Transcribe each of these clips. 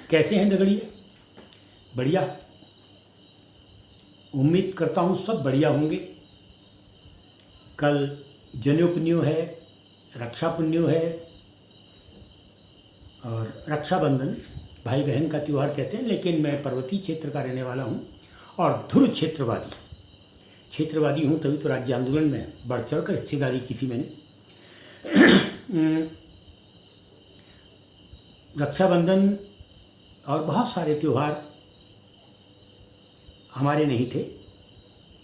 कैसे हैं दगड़िए? बढ़िया। उम्मीद करता हूँ सब बढ़िया होंगे। कल जनेऊ पुन्यो है, रक्षा पुन्यो है और रक्षाबंधन भाई बहन का त्यौहार कहते हैं, लेकिन मैं पर्वतीय क्षेत्र का रहने वाला हूँ और ध्रुव क्षेत्रवादी हूँ, तभी तो राज्य आंदोलन में बढ़ चढ़ कर हिस्सेदारी की थी मैंने। रक्षाबंधन और बहुत सारे त्यौहार हमारे नहीं थे,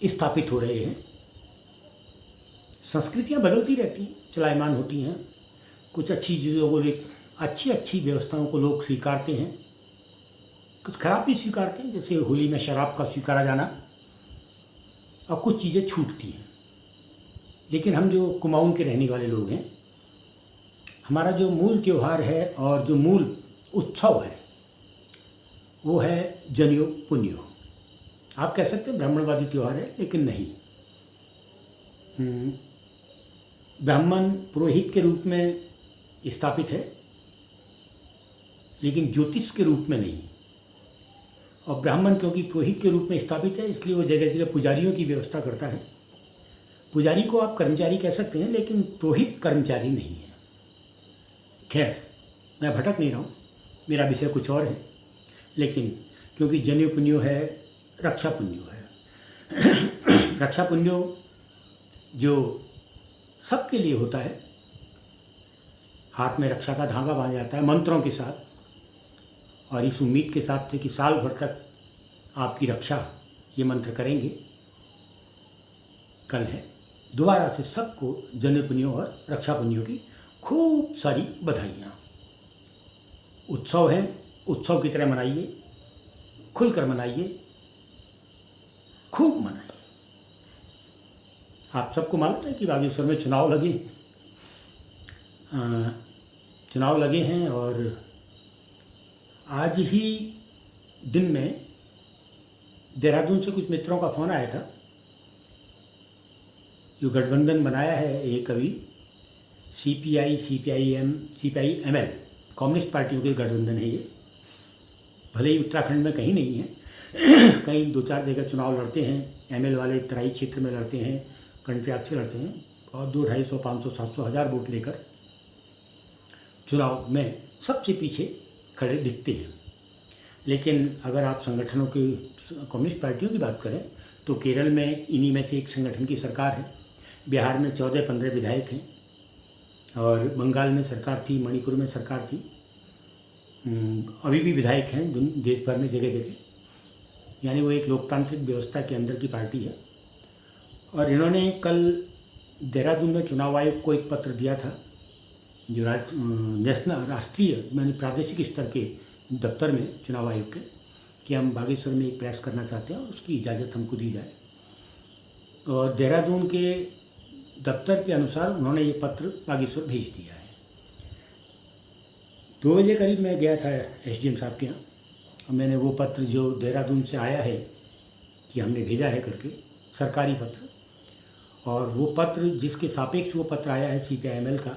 स्थापित हो रहे हैं। संस्कृतियाँ बदलती रहती हैं, चलायमान होती हैं। कुछ अच्छी चीज़ों को अच्छी व्यवस्थाओं को लोग स्वीकारते हैं, कुछ खराब भी स्वीकारते हैं, जैसे होली में शराब का स्वीकारा जाना, और कुछ चीज़ें छूटती हैं। लेकिन हम जो कुमाऊं के रहने वाले लोग हैं, हमारा जो मूल त्यौहार है और जो मूल उत्सव है वो है जनेऊ पुन्यो। आप कह सकते हैं ब्राह्मणवादी त्यौहार है, लेकिन नहीं। ब्राह्मण पुरोहित के रूप में स्थापित है, लेकिन ज्योतिष के रूप में नहीं। और ब्राह्मण क्योंकि पुरोहित के रूप में स्थापित है, इसलिए वो जगह जगह पुजारियों की व्यवस्था करता है। पुजारी को आप कर्मचारी कह सकते हैं, लेकिन पुरोहित कर्मचारी नहीं है। खैर, मैं भटक नहीं रहा हूँ, मेरा विषय कुछ और है। लेकिन क्योंकि जनेऊ पुन्यो है, रक्षा पुन्यो है। रक्षा पुन्यो जो सबके लिए होता है, हाथ में रक्षा का धागा बांधा जाता है मंत्रों के साथ, और इस उम्मीद के साथ थे कि साल भर तक आपकी रक्षा ये मंत्र करेंगे। कल है, दोबारा से सबको जनेऊ पुन्यो और रक्षा पुन्यो की खूब सारी बधाइयाँ। उत्सव है, उत्सव की तरह मनाइए, खुलकर मनाइए, खूब मनाइए। आप सबको मालूम है कि बागेश्वर में चुनाव लगे हैं, और आज ही दिन में देहरादून से कुछ मित्रों का फ़ोन आया था। जो गठबंधन बनाया है एक अभी CPI, CPIM, CPI-ML, कम्युनिस्ट पार्टियों के गठबंधन है ये। भले ही उत्तराखंड में कहीं नहीं है, कहीं 2-4 जगह चुनाव लड़ते हैं। ML वाले तराई क्षेत्र में लड़ते हैं, कर्णप्रयाग से लड़ते हैं, और 200, 250, 500, 700, 1000 वोट लेकर चुनाव में सबसे पीछे खड़े दिखते हैं। लेकिन अगर आप संगठनों की, कम्युनिस्ट पार्टियों की बात करें तो केरल में इन्हीं में से एक संगठन की सरकार है, बिहार में 14-15 विधायक हैं, और बंगाल में सरकार थी, मणिपुर में सरकार थी, अभी भी विधायक हैं देश भर में जगह जगह। यानी वो एक लोकतांत्रिक व्यवस्था के अंदर की पार्टी है। और इन्होंने कल देहरादून में चुनाव आयोग को एक पत्र दिया था, जो राष्ट्रीय माने प्रादेशिक स्तर के दफ्तर में चुनाव आयोग के, कि हम बागेश्वर में एक प्रयास करना चाहते हैं और उसकी इजाज़त हमको दी जाए। और देहरादून के दफ्तर के अनुसार उन्होंने ये पत्र बागेश्वर भेज दिया है। 2 बजे करीब मैं गया था SDM साहब के यहाँ, और मैंने वो पत्र जो देहरादून से आया है कि हमने भेजा है करके, सरकारी पत्र, और वो पत्र जिसके सापेक्ष वो पत्र आया है CPI-ML का,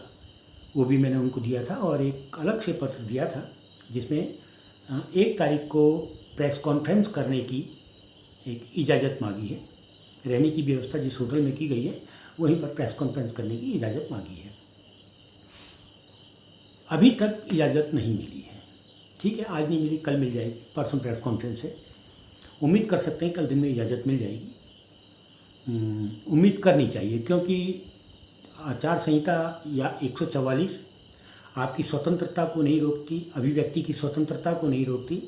वो भी मैंने उनको दिया था। और एक अलग से पत्र दिया था जिसमें 1 तारीख को प्रेस कॉन्फ्रेंस करने की एक इजाज़त मांगी है। रहने की व्यवस्था जिस होटल में की गई है, वहीं पर प्रेस कॉन्फ्रेंस करने की इजाज़त मांगी है। अभी तक इजाज़त नहीं मिली है। ठीक है, आज नहीं मिली, कल मिल जाएगी, परसों प्रेस कॉन्फ्रेंस है। उम्मीद कर सकते हैं कल दिन में इजाज़त मिल जाएगी। उम्मीद करनी चाहिए, क्योंकि आचार संहिता या 144 आपकी स्वतंत्रता को नहीं रोकती, अभिव्यक्ति की स्वतंत्रता को नहीं रोकती,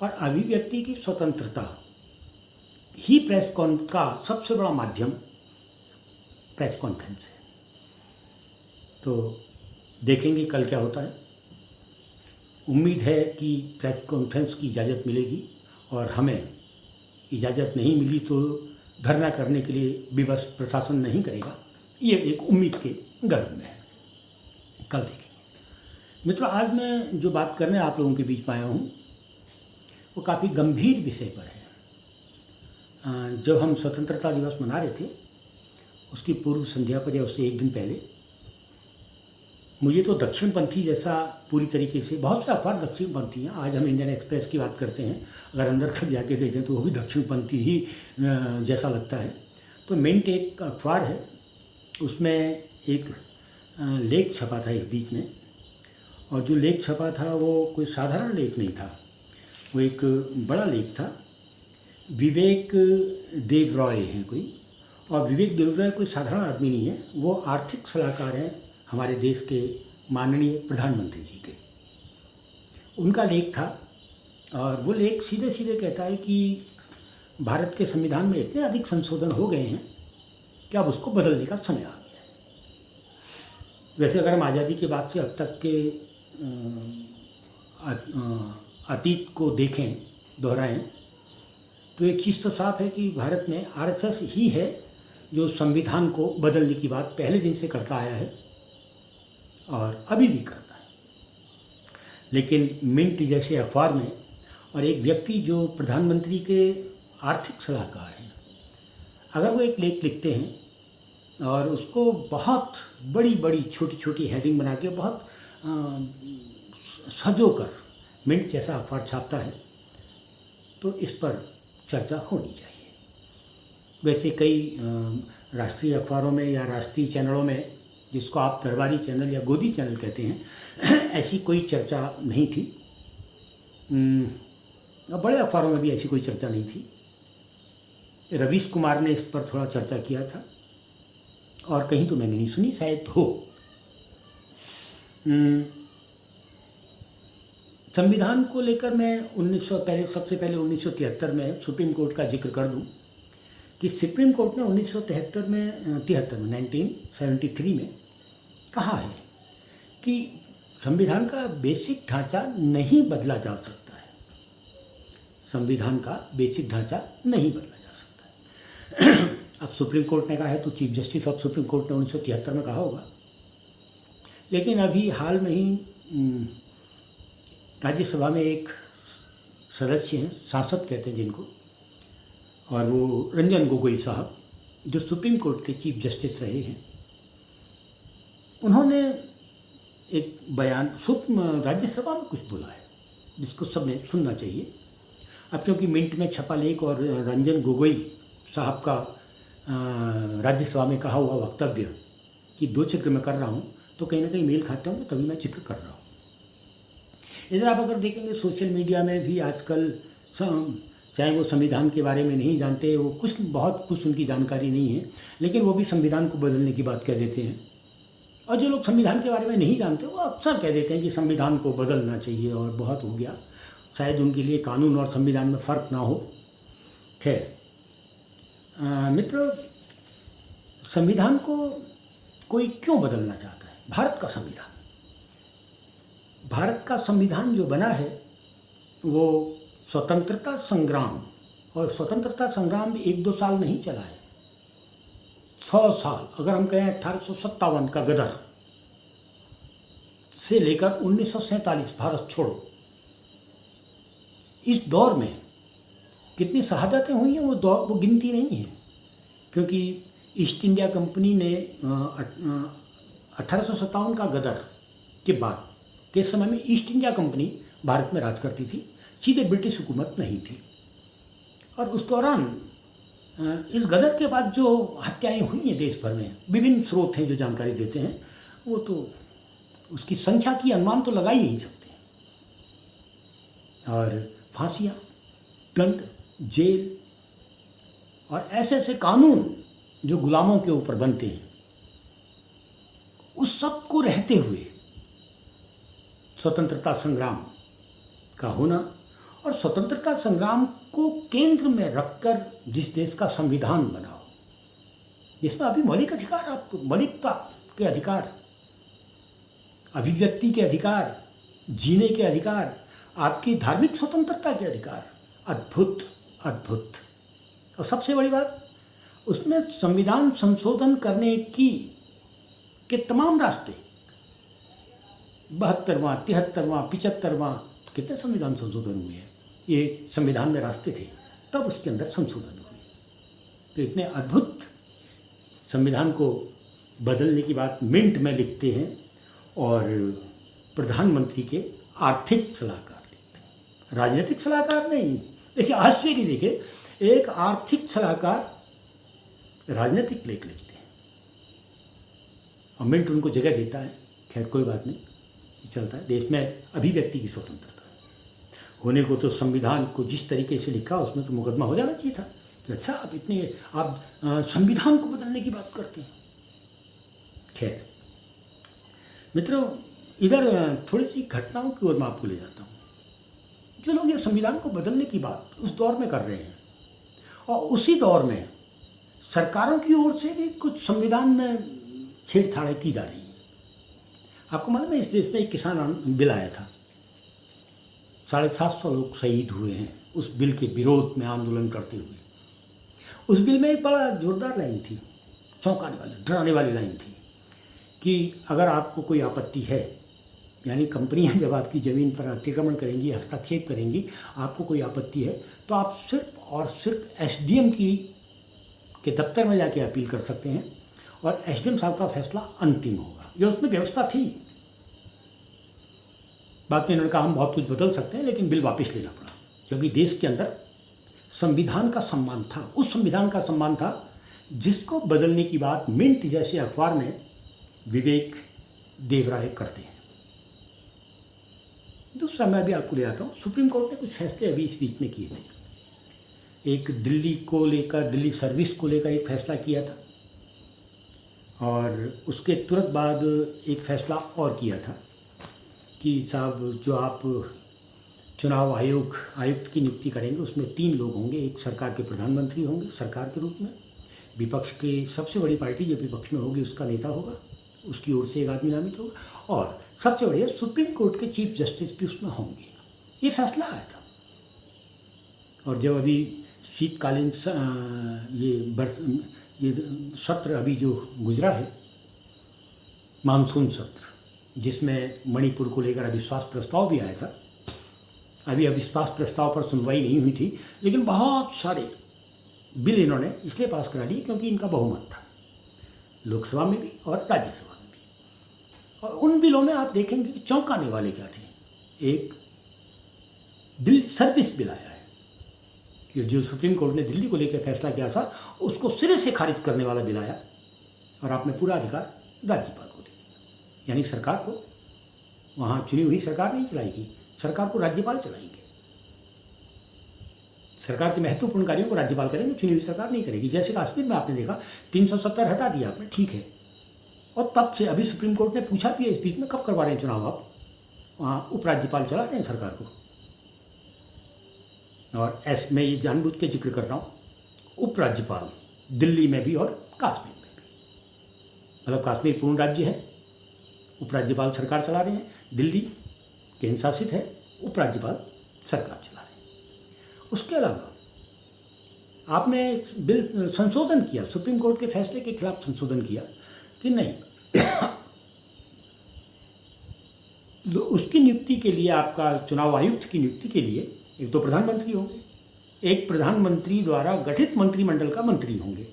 और अभिव्यक्ति की स्वतंत्रता ही प्रेस का सबसे बड़ा माध्यम प्रेस कॉन्फ्रेंस है। तो देखेंगे कल क्या होता है। उम्मीद है कि प्रेस कॉन्फ्रेंस की इजाज़त मिलेगी, और हमें इजाज़त नहीं मिली तो धरना करने के लिए विवश प्रशासन नहीं करेगा, ये एक उम्मीद के गर्भ में है। कल देखेंगे। मित्रों, आज मैं जो बात करने आप लोगों के बीच में आया हूँ वो काफ़ी गंभीर विषय पर है। जब हम स्वतंत्रता दिवस मना रहे थे, उसकी पूर्व संध्या पर या उससे एक दिन पहले मुझे तो दक्षिणपंथी जैसा पूरी तरीके से, बहुत से अखबार दक्षिणपंथी हैं। आज हम इंडियन एक्सप्रेस की बात करते हैं, अगर अंदर तक जाके देखें तो वो भी दक्षिणपंथी ही जैसा लगता है। तो मिंट एक अखबार है, उसमें एक लेख छपा था इस बीच में, और जो लेख छपा था वो कोई साधारण लेख नहीं था, वो एक बड़ा लेख था। विवेक देव रॉय हैं कोई, और विवेक देव रॉय कोई साधारण आदमी नहीं है, वो आर्थिक सलाहकार हैं हमारे देश के माननीय प्रधानमंत्री जी के। उनका लेख था, और वो लेख सीधे सीधे कहता है कि भारत के संविधान में इतने अधिक संशोधन हो गए हैं कि अब उसको बदलने का समय आ गया है। वैसे अगर हम आज़ादी के बाद से अब तक के अतीत को देखें, दोहराएं, तो एक चीज़ तो साफ है कि भारत में आरएसएस ही है जो संविधान को बदलने की बात पहले दिन से करता आया है और अभी भी करता है। लेकिन मिंट जैसे अखबार में, और एक व्यक्ति जो प्रधानमंत्री के आर्थिक सलाहकार हैं, अगर वो एक लेख लिखते हैं और उसको बहुत बड़ी बड़ी छोटी छोटी हेडिंग बना के बहुत सजोकर मिंट जैसा अखबार छापता है, तो इस पर चर्चा होनी चाहिए। वैसे कई राष्ट्रीय अखबारों में या राष्ट्रीय चैनलों में, जिसको आप दरबारी चैनल या गोदी चैनल कहते हैं, ऐसी कोई चर्चा नहीं थी। बड़े अखबारों में भी ऐसी कोई चर्चा नहीं थी। रवीश कुमार ने इस पर थोड़ा चर्चा किया था, और कहीं तो मैंने नहीं सुनी, शायद हो। संविधान को लेकर मैं सबसे पहले 1973 में सुप्रीम कोर्ट का जिक्र कर दूं कि सुप्रीम कोर्ट ने 1973 में कहा है कि संविधान का बेसिक ढांचा नहीं बदला जा सकता है। संविधान का बेसिक ढांचा नहीं बदला जा सकता है। अब सुप्रीम कोर्ट ने कहा है तो chief justice of supreme court ने 1973 में कहा होगा। लेकिन अभी हाल में ही राज्यसभा में एक सदस्य हैं, सांसद कहते हैं जिनको, और वो रंजन गोगोई साहब, जो सुप्रीम कोर्ट के चीफ जस्टिस रहे हैं, उन्होंने एक बयान राज्यसभा में कुछ बोला है जिसको सबने सुनना चाहिए। अब क्योंकि मिंट में छपा लेख और रंजन गोगोई साहब का राज्यसभा में कहा हुआ वक्तव्य कि दो जिक्र मैं कर रहा हूँ, तो कहीं ना कहीं मेल खाते होंगे, तभी मैं जिक्र कर रहा हूँ। इधर आप अगर देखेंगे सोशल मीडिया में भी आजकल, चाहे वो संविधान के बारे में नहीं जानते, वो बहुत कुछ उनकी जानकारी नहीं है, लेकिन वो भी संविधान को बदलने की बात कह देते हैं। और जो लोग संविधान के बारे में नहीं जानते, वो अक्सर कह देते हैं कि संविधान को बदलना चाहिए और बहुत हो गया। शायद उनके लिए कानून और संविधान में फ़र्क ना हो। खैर मित्रों, संविधान को कोई क्यों बदलना चाहता है? भारत का संविधान जो बना है वो स्वतंत्रता संग्राम, और स्वतंत्रता संग्राम 1-2 साल नहीं चला है, 100 साल। अगर हम कहें 1857 का गदर से लेकर 1947 भारत छोड़ो, इस दौर में कितनी शहादतें हुई हैं वो गिनती नहीं है। क्योंकि ईस्ट इंडिया कंपनी ने 1857 का गदर के बाद के समय में ईस्ट इंडिया कंपनी भारत में राज करती थी, सीधे ब्रिटिश हुकूमत नहीं थी। और उस दौरान इस गदर के बाद जो हत्याएं हुई हैं देश भर में, विभिन्न स्रोत हैं जो जानकारी देते हैं, वो तो उसकी संख्या की अनुमान तो लगा ही नहीं सकते। और फांसियाँ, दंड, जेल और ऐसे ऐसे कानून जो गुलामों के ऊपर बनते हैं, उस सब को रहते हुए स्वतंत्रता संग्राम का होना, और स्वतंत्रता संग्राम को केंद्र में रखकर जिस देश का संविधान बना हो, जिसमें अभी मौलिक अधिकार, आपको मौलिकता के अधिकार, अभिव्यक्ति के अधिकार, जीने के अधिकार, आपकी धार्मिक स्वतंत्रता के अधिकार, अद्भुत अद्भुत। और सबसे बड़ी बात, उसमें संविधान संशोधन करने के तमाम रास्ते, 72वां, 73वां, 75वां, कितने संविधान संशोधन हुए हैं, ये संविधान में रास्ते थे, तब उसके अंदर संशोधन हुए। तो इतने अद्भुत संविधान को बदलने की बात मिंट में लिखते हैं, और प्रधानमंत्री के आर्थिक सलाहकार लिखते हैं, राजनीतिक सलाहकार नहीं। देखिए आश्चर्य, देखिए एक आर्थिक सलाहकार राजनीतिक लेख लिखते हैं और मिंट उनको जगह देता है। खैर कोई बात नहीं, ये चलता है। देश में अभिव्यक्ति की स्वतंत्रता होने को तो संविधान को जिस तरीके से लिखा उसमें तो मुकदमा हो जाना चाहिए था कि अच्छा आप संविधान को बदलने की बात करते हैं। खैर मित्रों, इधर थोड़ी सी घटनाओं की ओर मैं आपको ले जाता हूँ। जो लोग ये संविधान को बदलने की बात उस दौर में कर रहे हैं और उसी दौर में सरकारों की ओर से भी कुछ संविधान में छेड़छाड़ की जा रही है। आपको मालूम है इस देश में एक किसान बिल आया था, 750 लोग शहीद हुए हैं उस बिल के विरोध में आंदोलन करते हुए। उस बिल में एक बड़ा जोरदार लाइन थी, चौंकाने वाली, डराने वाली लाइन थी कि अगर आपको कोई आपत्ति है, यानी कंपनियां जब आपकी ज़मीन पर अतिक्रमण करेंगी, हस्तक्षेप करेंगी, आपको कोई आपत्ति है तो आप सिर्फ और सिर्फ एसडीएम के दफ्तर में जाके अपील कर सकते हैं और एसडीएम साहब का फैसला अंतिम होगा। ये उसमें व्यवस्था थी। बाद में इन्होंने कहा हम बहुत कुछ बदल सकते हैं, लेकिन बिल वापस लेना पड़ा क्योंकि देश के अंदर संविधान का सम्मान था। उस संविधान का सम्मान था जिसको बदलने की बात मिंट जैसे अखबार में विवेक देवराय करते हैं। दूसरा मैं भी आपको ले आता हूँ, सुप्रीम कोर्ट ने कुछ फैसले अभी इस बीच में किए थे। एक दिल्ली सर्विस को लेकर एक फैसला किया था और उसके तुरंत बाद एक फैसला और किया था कि साहब जो आप चुनाव आयुक्त की नियुक्ति करेंगे उसमें 3 लोग होंगे। एक सरकार के प्रधानमंत्री होंगे सरकार के रूप में, विपक्ष की सबसे बड़ी पार्टी जो विपक्ष में होगी उसका नेता होगा, उसकी ओर से एक आदमी नामित होगा, और सबसे बढ़िया सुप्रीम कोर्ट के चीफ जस्टिस भी उसमें होंगे। ये फैसला आया था। और जब अभी शीतकालीन ये सत्र अभी जो गुजरा है, मानसून सत्र, जिसमें मणिपुर को लेकर अविश्वास प्रस्ताव भी आया था। अभी अविश्वास प्रस्ताव पर सुनवाई नहीं हुई थी, लेकिन बहुत सारे बिल इन्होंने इसलिए पास करा लिए क्योंकि इनका बहुमत था, लोकसभा में भी और राज्यसभा में भी। और उन बिलों में आप देखेंगे कि चौंकाने वाले क्या थे। एक दिल्ली सर्विस बिल आया है कि जो सुप्रीम कोर्ट ने दिल्ली को लेकर फैसला किया था उसको सिरे से खारिज करने वाला बिल आया और आपने पूरा अधिकार राज्यपाल को दे दिया। यानी सरकार को वहाँ चुनी हुई सरकार नहीं चलाएगी, सरकार को राज्यपाल चलाएंगे। सरकार के महत्वपूर्ण कार्यों को राज्यपाल करेंगे, चुनी हुई सरकार नहीं करेगी। जैसे कश्मीर में आपने देखा 370 हटा दिया आपने, ठीक है, और तब से अभी सुप्रीम कोर्ट ने पूछा भी है इस बीच में कब करवा रहे हैं चुनाव आप, वहाँ उपराज्यपाल चला रहे हैं सरकार को। और ऐसे मैं ये जानबूझ के जिक्र कर रहा हूँ, उपराज्यपाल दिल्ली में भी और कश्मीर में भी, मतलब कश्मीर पूर्ण राज्य है, उपराज्यपाल सरकार चला रहे हैं, दिल्ली केंद्र शासित है, उपराज्यपाल सरकार चला रहे हैं। उसके अलावा आपने बिल संशोधन किया, सुप्रीम कोर्ट के फैसले के खिलाफ संशोधन किया कि नहीं उसकी नियुक्ति के लिए, आपका चुनाव आयुक्त की नियुक्ति के लिए एक तो प्रधानमंत्री होंगे, एक प्रधानमंत्री द्वारा गठित मंत्रिमंडल का मंत्री होंगे,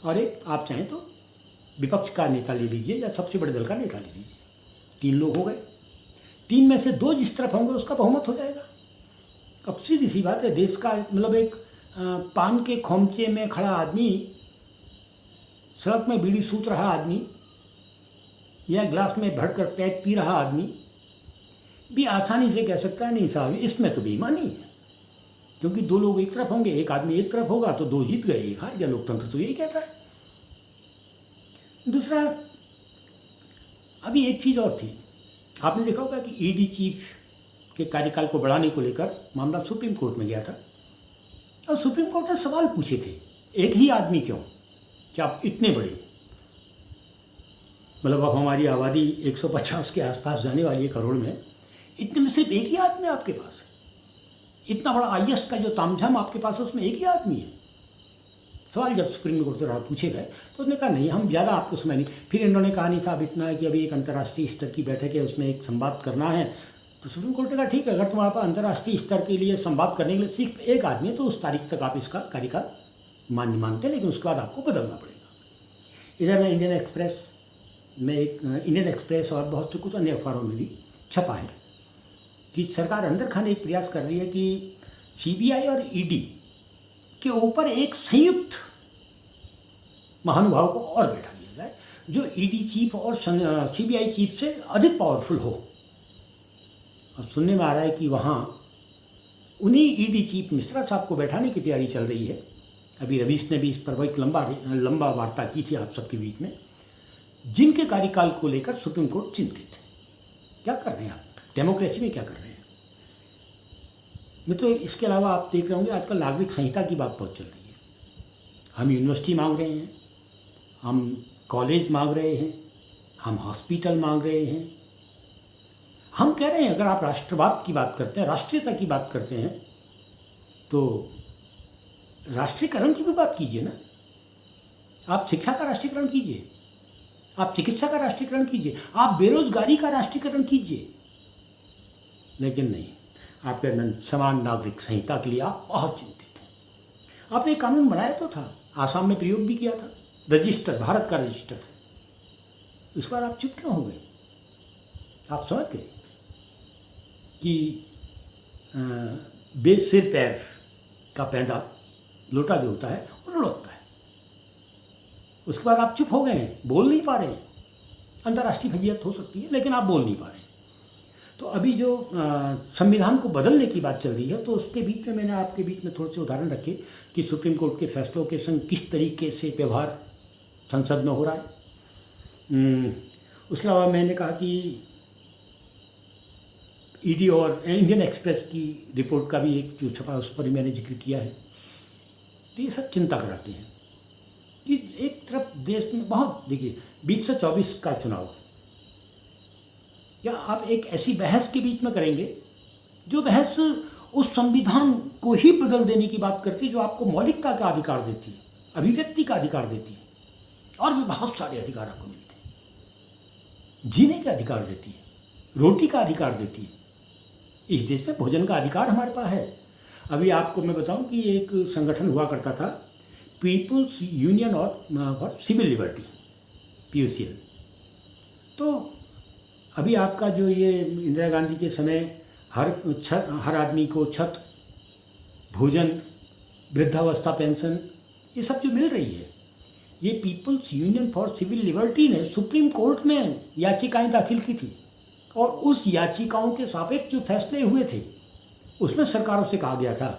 और एक आप चाहें तो विपक्ष का नेता ले लीजिए या सबसे बड़े दल का नेता ले लीजिए। 3 लोग हो गए, 3 में से 2 जिस तरफ होंगे उसका बहुमत हो जाएगा। अब सीधी सी बात है, देश का मतलब एक पान के खोमचे में खड़ा आदमी, सड़क में बीड़ी सूत रहा आदमी या गिलास में भरकर पैक पी रहा आदमी भी आसानी से कह सकता है नहीं साहब इसमें तो बेईमानी है, क्योंकि 2 लोग एक तरफ होंगे, एक आदमी एक तरफ होगा तो 2 जीत गए, 1 हार गया। लोकतंत्र तो यही कहता है। दूसरा, अभी एक चीज़ और थी, आपने देखा होगा कि ईडी चीफ के कार्यकाल को बढ़ाने को लेकर मामला सुप्रीम कोर्ट में गया था और सुप्रीम कोर्ट ने सवाल पूछे थे, एक ही आदमी क्यों, क्या आप इतने बड़े, मतलब अब हमारी आबादी 150 के आसपास जाने वाली है करोड़ में, इतने में सिर्फ एक ही आदमी आपके पास है, इतना बड़ा आईएएस का जो तामझाम आपके पास है उसमें एक ही आदमी है। सवाल जब सुप्रीम कोर्ट से पूछे गए तो उसने कहा नहीं हम ज़्यादा आपको समय नहीं। फिर इन्होंने कहा नहीं साहब इतना है कि अभी एक अंतर्राष्ट्रीय स्तर की बैठक है उसमें एक संवाद करना है, तो सुप्रीम कोर्ट ने कहा ठीक है, अगर तुम्हारे पास अंतर्राष्ट्रीय स्तर के लिए संवाद करने के लिए सिर्फ एक आदमी है तो उस तारीख तक आप इसका कार्यकाल मानते, लेकिन उसके बाद आपको बदलना पड़ेगा। इधर मैं इंडियन एक्सप्रेस, में एक इंडियन एक्सप्रेस और बहुत से कुछ अन्य अखबारों में भी छपा है कि सरकार अंदर खाने एक प्रयास कर रही है कि सीबीआई और ईडी के ऊपर एक संयुक्त महानुभाव को और बैठा दिया जाए जो ईडी चीफ और सीबीआई चीफ से अधिक पावरफुल हो। अब सुनने में आ रहा है कि वहाँ उन्हीं ईडी चीफ मिश्रा साहब को बैठाने की तैयारी चल रही है। अभी रवीश ने भी इस पर एक लंबा वार्ता की थी आप सबके बीच में, जिनके कार्यकाल को लेकर सुप्रीम कोर्ट चिंतित है। क्या कर रहे हैं आप डेमोक्रेसी में, क्या कर रहे हैं मित्रों? इसके अलावा आप देख रहे होंगे आजकल नागरिक संहिता की बात बहुत चल रही है। हम यूनिवर्सिटी मांग रहे हैं, हम कॉलेज मांग रहे हैं, हम हॉस्पिटल मांग रहे हैं। हम कह रहे हैं अगर आप राष्ट्रवाद की बात करते हैं, राष्ट्रीयता की बात करते हैं, तो राष्ट्रीयकरण की भी बात कीजिए ना। आप शिक्षा का राष्ट्रीयकरण कीजिए, आप चिकित्सा का राष्ट्रीयकरण कीजिए, आप बेरोजगारी का राष्ट्रीयकरण कीजिए। लेकिन नहीं, आपके समान नागरिक संहिता के लिए आप बहुत चिंतित हैं। आपने एक कानून बनाया तो था, आसाम में प्रयोग भी किया था, रजिस्टर, भारत का रजिस्टर। इस बार आप चुप क्यों हो गए? आप समझ गए कि सिर पैर का पैदा लोटा जो होता है वो लुढ़कता है। उसके बाद आप चुप हो गए हैं, बोल नहीं पा रहे हैं। अंतर्राष्ट्रीय फजीयत हो सकती है लेकिन आप बोल नहीं पा रहे हैं। तो अभी जो संविधान को बदलने की बात चल रही है, तो उसके बीच में मैंने आपके बीच में थोड़े से उदाहरण रखे कि सुप्रीम कोर्ट के फैसलों के संग किस तरीके से व्यवहार संसद में हो रहा है। उसके अलावा मैंने कहा कि ईडी और इंडियन एक्सप्रेस की रिपोर्ट का भी एक जो छपा उस पर भी मैंने जिक्र किया है। तो ये सब चिंता कराते हैं कि एक तरफ देश में बहुत, देखिए 2024 का चुनाव, या आप एक ऐसी बहस के बीच में करेंगे जो बहस उस संविधान को ही बदल देने की बात करती है जो आपको मौलिकता का अधिकार देती है, अभिव्यक्ति का अधिकार देती है, और भी बहुत सारे अधिकार आपको मिलते हैं। जीने का अधिकार देती है, रोटी का अधिकार देती है। इस देश में भोजन का अधिकार हमारे पास है। अभी आपको मैं बताऊं कि एक संगठन हुआ करता था, people's union for civil liberty, PUCL। तो अभी आपका जो ये इंदिरा गांधी के समय हर आदमी को छत, भोजन, वृद्धावस्था पेंशन, ये सब जो मिल रही है, ये people's union for civil liberty ने सुप्रीम कोर्ट में याचिकाएं दाखिल की थी, और उस याचिकाओं के सापेक्ष जो फैसले हुए थे उसमें सरकारों से कहा गया था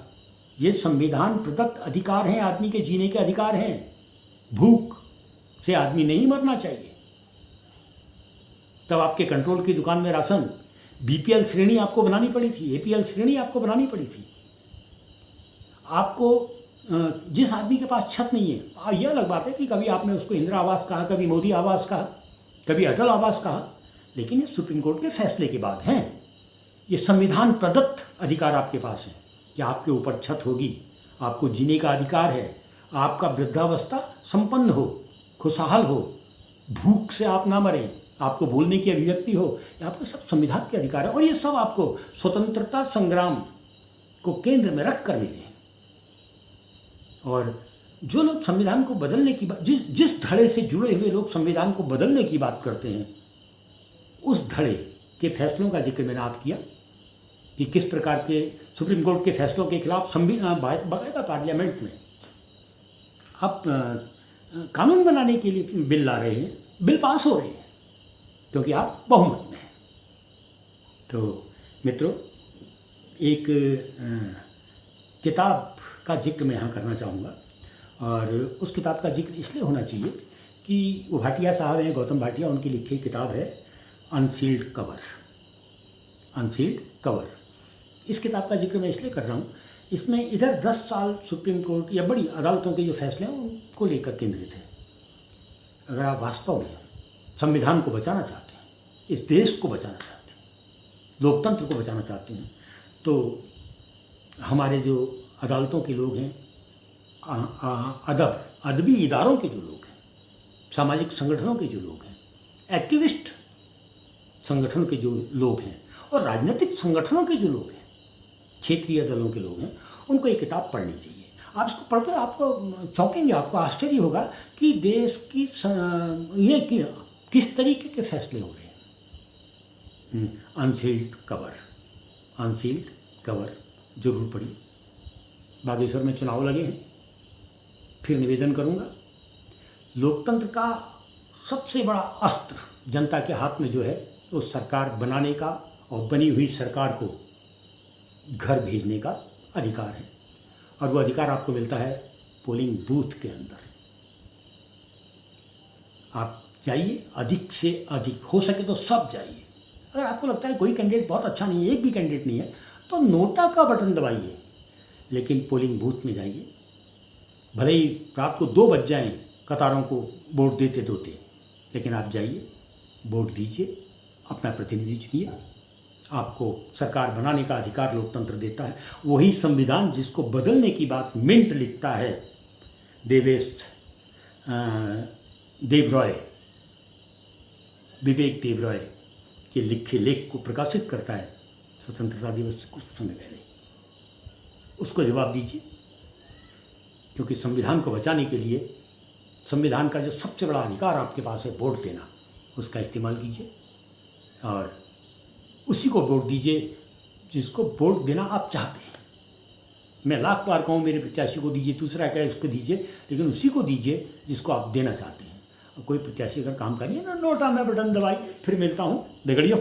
ये संविधान प्रदत्त अधिकार हैं, आदमी के जीने के अधिकार हैं, भूख से आदमी नहीं मरना चाहिए। तब आपके कंट्रोल की दुकान में राशन BPL श्रेणी आपको बनानी पड़ी थी, APL श्रेणी आपको बनानी पड़ी थी। आपको जिस आदमी के पास छत नहीं है, यह अलग बात है कि कभी आपने उसको इंदिरा आवास कहा, कभी मोदी आवास कहा, कभी अटल आवास कहा, लेकिन ये सुप्रीम कोर्ट के फैसले के बाद हैं। ये संविधान प्रदत्त अधिकार आपके पास है कि आपके ऊपर छत होगी, आपको जीने का अधिकार है, आपका वृद्धावस्था संपन्न हो, खुशहाल हो, भूख से आप ना मरें, आपको बोलने की अभिव्यक्ति हो, ये आपको सब संविधान के अधिकार है। और ये सब आपको स्वतंत्रता संग्राम को केंद्र में रख कर मिले हैं। और जो लोग संविधान को बदलने की बात, जिस धड़े से जुड़े हुए लोग संविधान को बदलने की बात करते हैं, उस धड़े के फैसलों का जिक्र मैंने आप किया कि किस प्रकार के सुप्रीम कोर्ट के फैसलों के खिलाफ बाकायदा पार्लियामेंट में आप कानून बनाने के लिए बिल ला रहे हैं, बिल पास हो रहे हैं क्योंकि आप बहुमत में हैं। तो मित्रों, एक किताब का जिक्र मैं यहाँ करना चाहूँगा, और उस किताब का जिक्र इसलिए होना चाहिए कि वो भाटिया साहब हैं, गौतम भाटिया, उनकी लिखी किताब है अनसील्ड कवर। अनसील्ड कवर, इस किताब का जिक्र मैं इसलिए कर रहा हूँ, इसमें इधर 10 साल सुप्रीम कोर्ट या बड़ी अदालतों के जो फैसले हैं उनको लेकर केंद्रित है। अगर आप वास्तव में संविधान को बचाना चाहते हैं, इस देश को बचाना चाहते हैं, लोकतंत्र को बचाना चाहते हैं, तो हमारे जो अदालतों के लोग हैं, अदबी इदारों के जो लोग हैं, सामाजिक संगठनों के जो लोग हैं, एक्टिविस्ट संगठन के जो लोग हैं, और राजनीतिक संगठनों के जो लोग हैं, क्षेत्रीय दलों के लोग हैं, उनको ये किताब पढ़नी चाहिए। आप इसको पढ़कर आपको चौंकेंगे, आपको आश्चर्य होगा कि देश की ये कि किस तरीके के फैसले हो रहे हैं? अनसील्ड कवर जरूर पड़ी। बागेश्वर में चुनाव लगे हैं, फिर निवेदन करूंगा, लोकतंत्र का सबसे बड़ा अस्त्र जनता के हाथ में जो है वो सरकार बनाने का और बनी हुई सरकार को घर भेजने का अधिकार है, और वो अधिकार आपको मिलता है पोलिंग बूथ के अंदर। आप जाइए, अधिक से अधिक हो सके तो सब जाइए। अगर आपको लगता है कोई कैंडिडेट बहुत अच्छा नहीं है, एक भी कैंडिडेट नहीं है, तो नोटा का बटन दबाइए, लेकिन पोलिंग बूथ में जाइए। भले ही रात को 2 बज जाएं कतारों को वोट देते दोते, लेकिन आप जाइए, वोट दीजिए, अपना प्रतिनिधि चुनिए। आपको सरकार बनाने का अधिकार लोकतंत्र देता है। वही संविधान जिसको बदलने की बात मिंट लिखता है, विवेक देवरॉय के लिखे लेख को प्रकाशित करता है स्वतंत्रता दिवस से कुछ समय पहले। उसको जवाब दीजिए, क्योंकि संविधान को बचाने के लिए संविधान का जो सबसे बड़ा अधिकार आपके पास है वोट देना, उसका इस्तेमाल कीजिए और उसी को वोट दीजिए जिसको वोट देना आप चाहते हैं। मैं लाख बार कहूँ मेरे प्रत्याशी को दीजिए, दूसरा कहे उसको दीजिए, लेकिन उसी को दीजिए जिसको आप देना चाहते हैं। और कोई प्रत्याशी अगर काम करिए ना, नोटा में बटन दबाइए। फिर मिलता हूँ, दगड़ियों।